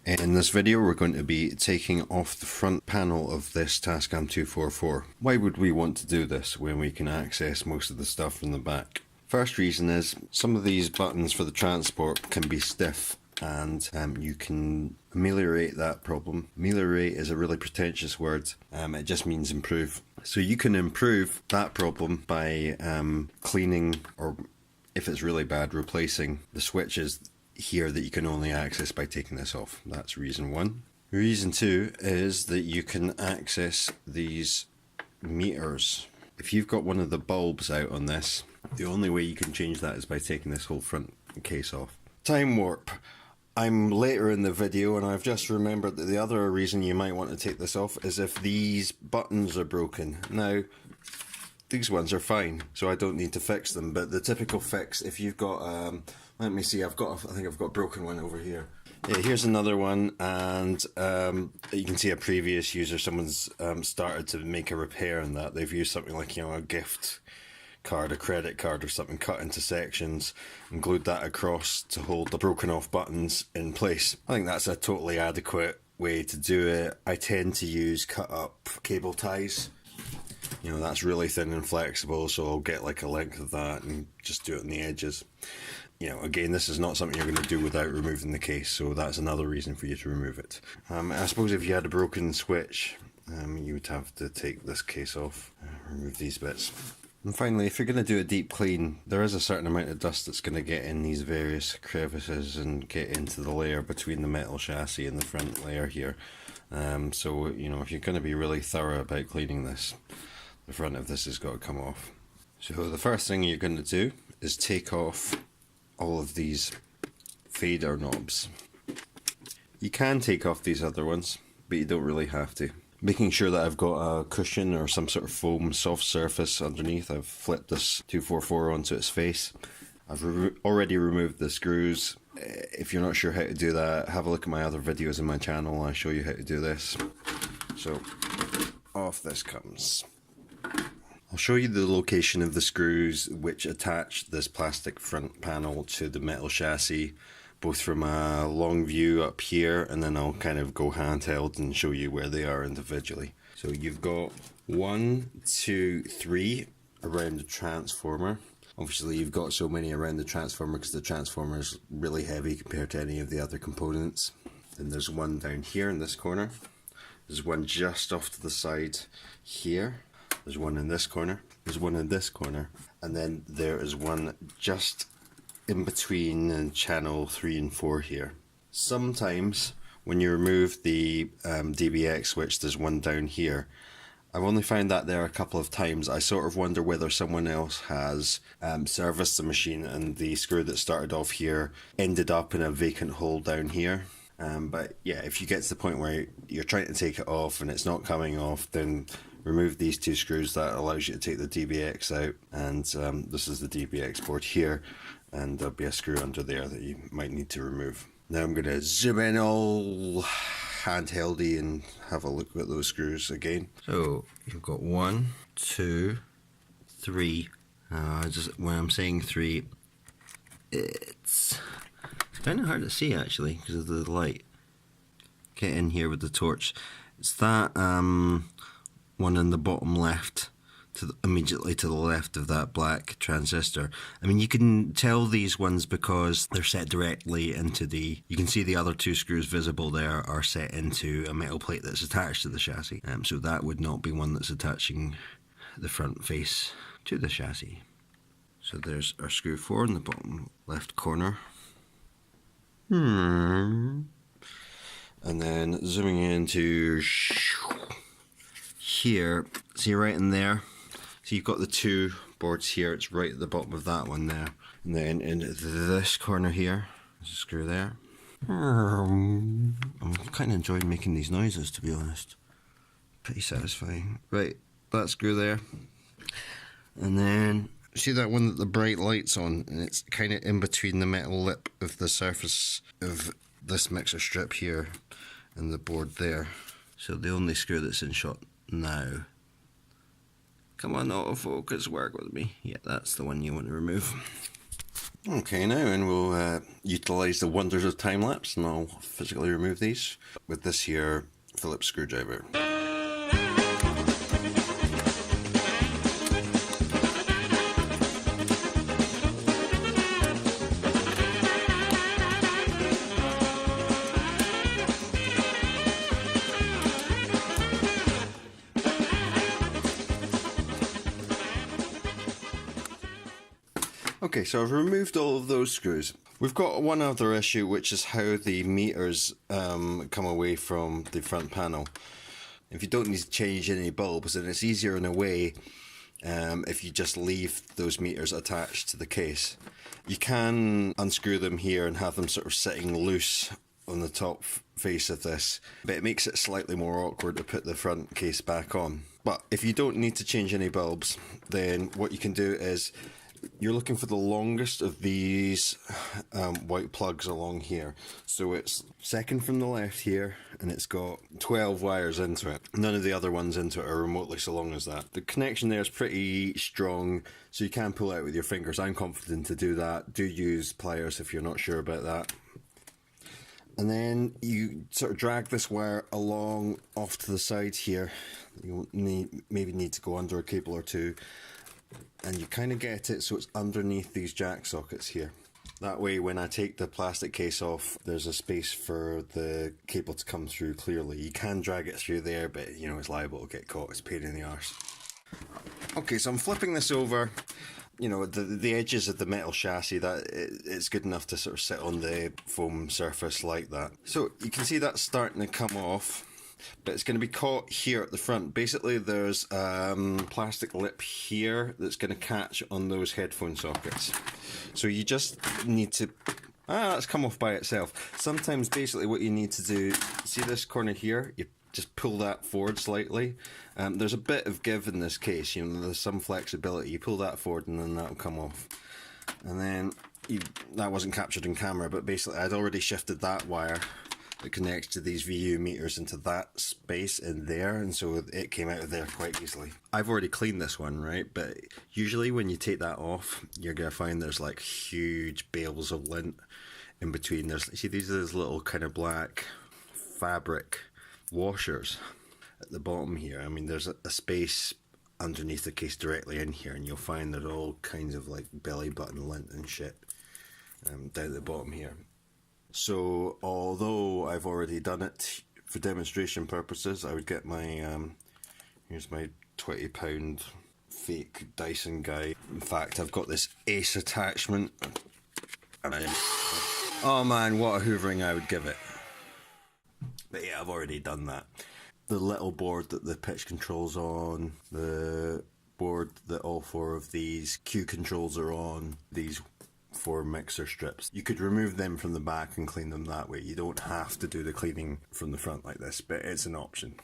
In this video we're going to be taking off the front panel of this Tascam 244. Why would we want to do this when we can access most of the stuff from the back? First reason is some of these buttons for the transport can be stiff, and you can ameliorate that problem. Ameliorate is a really pretentious word. It just means improve. So you can improve that problem by cleaning, or if it's really bad, replacing the switches here that you can only access by taking this off. That's reason one. Reason two is that you can access these meters. If you've got one of the bulbs out on this, the only way you can change that is by taking this whole front case off. Time warp. I'm later in the video and I've just remembered that the other reason you might want to take this off is if these buttons are broken. Now, these ones are fine, so I don't need to fix them, but the typical fix, if you've got, let me see, I think I've got a broken one over here. Yeah, here's another one, and you can see a previous user, someone's started to make a repair in that. They've used something like, a gift card, a credit card or something, cut into sections and glued that across to hold the broken off buttons in place. I think that's a totally adequate way to do it. I tend to use cut up cable ties. That's really thin and flexible, so I'll get like a length of that and just do it on the edges. Again, this is not something you're going to do without removing the case, so that's another reason for you to remove it. I suppose if you had a broken switch, you would have to take this case off, remove these bits. And finally, if you're going to do a deep clean, there is a certain amount of dust that's going to get in these various crevices and get into the layer between the metal chassis and the front layer here. So, if you're going to be really thorough about cleaning this, the front of this has got to come off. So the first thing you're going to do is take off all of these fader knobs. You can take off these other ones, but you don't really have to. Making sure that I've got a cushion or some sort of foam soft surface underneath, I've flipped this 244 onto its face. I've already removed the screws. If you're not sure how to do that, have a look at my other videos in my channel. I show you how to do this. So off this comes. I'll show you the location of the screws which attach this plastic front panel to the metal chassis, both from a long view up here, and then I'll kind of go handheld and show you where they are individually. So you've got 1, 2, 3 around the transformer. Obviously you've got so many around the transformer because the transformer is really heavy compared to any of the other components. Then there's one down here in this corner. There's one just off to the side here. There's one in this corner. There's one in this corner. And then there is one just in between channel 3 and 4 here. Sometimes when you remove the DBX switch, there's one down here. I've only found that there a couple of times. I sort of wonder whether someone else has serviced the machine and the screw that started off here ended up in a vacant hole down here. But yeah, if you get to the point where you're trying to take it off and it's not coming off, then remove these two screws. That allows you to take the DBX out, and this is the DBX board here, and there'll be a screw under there that you might need to remove. Now I'm going to zoom in all handheldy and have a look at those screws again. So you've got 1, 2, 3. Just when I'm saying 3, it's kind of hard to see actually because of the light. Get in here with the torch. It's that one in the bottom left, immediately to the left of that black transistor. I mean, you can tell these ones because they're set directly into you can see the other two screws visible there are set into a metal plate that's attached to the chassis. So that would not be one that's attaching the front face to the chassis. So there's our screw 4 in the bottom left corner. And then zooming into here, see right in there, so you've got the two boards here, it's right at the bottom of that one there, and then in this corner here, there's a screw there. I'm kind of enjoying making these noises, to be honest. Pretty satisfying. Right, that screw there, and then see that one that the bright light's on, and it's kind of in between the metal lip of the surface of this mixer strip here and the board there. So the only screw that's in shot now. Come on, autofocus, work with me. Yeah, that's the one you want to remove. Okay, now and we'll utilise the wonders of time lapse, and I'll physically remove these with this here Phillips screwdriver. Okay, so I've removed all of those screws. We've got one other issue, which is how the meters come away from the front panel. If you don't need to change any bulbs, then it's easier in a way if you just leave those meters attached to the case. You can unscrew them here and have them sort of sitting loose on the top face of this, but it makes it slightly more awkward to put the front case back on. But if you don't need to change any bulbs, then what you can do is you're looking for the longest of these white plugs along here. So it's second from the left here, and it's got 12 wires into it. None of the other ones into it are remotely so long as that. The connection there is pretty strong, so you can pull out with your fingers. I'm confident to do that. Do use pliers if you're not sure about that. And then you sort of drag this wire along off to the side here. You'll maybe need to go under a cable or two. And you kind of get it so it's underneath these jack sockets here. That way when I take the plastic case off, there's a space for the cable to come through clearly. You can drag it through there, but you know, it's liable to get caught. It's a pain in the arse. Okay, so I'm flipping this over. You know, the edges of the metal chassis, that it's good enough to sort of sit on the foam surface like that. So you can see that's starting to come off, but it's going to be caught here at the front. Basically, there's plastic lip here that's going to catch on those headphone sockets. So you just need to... that's come off by itself. Sometimes basically what you need to do, see this corner here? You just pull that forward slightly. There's a bit of give in this case, you know, there's some flexibility. You pull that forward and then that'll come off. And then, that wasn't captured in camera, but basically I'd already shifted that wire that connects to these VU meters into that space in there, and so it came out of there quite easily. I've already cleaned this one, right, but usually when you take that off, you're going to find there's like huge bales of lint in between. See, these are those little kind of black fabric washers at the bottom here. I mean, there's a space underneath the case directly in here, and you'll find there's all kinds of like belly button lint and shit down at the bottom here. So although I've already done it for demonstration purposes, I would get my here's my £20 fake Dyson guy. In fact, I've got this ace attachment, and oh man, what a hoovering I would give it. But yeah, I've already done that. The little board that the pitch control's on, the board that all four of these cue controls are on, these 4 mixer strips. You could remove them from the back and clean them that way. You don't have to do the cleaning from the front like this, but it's an option.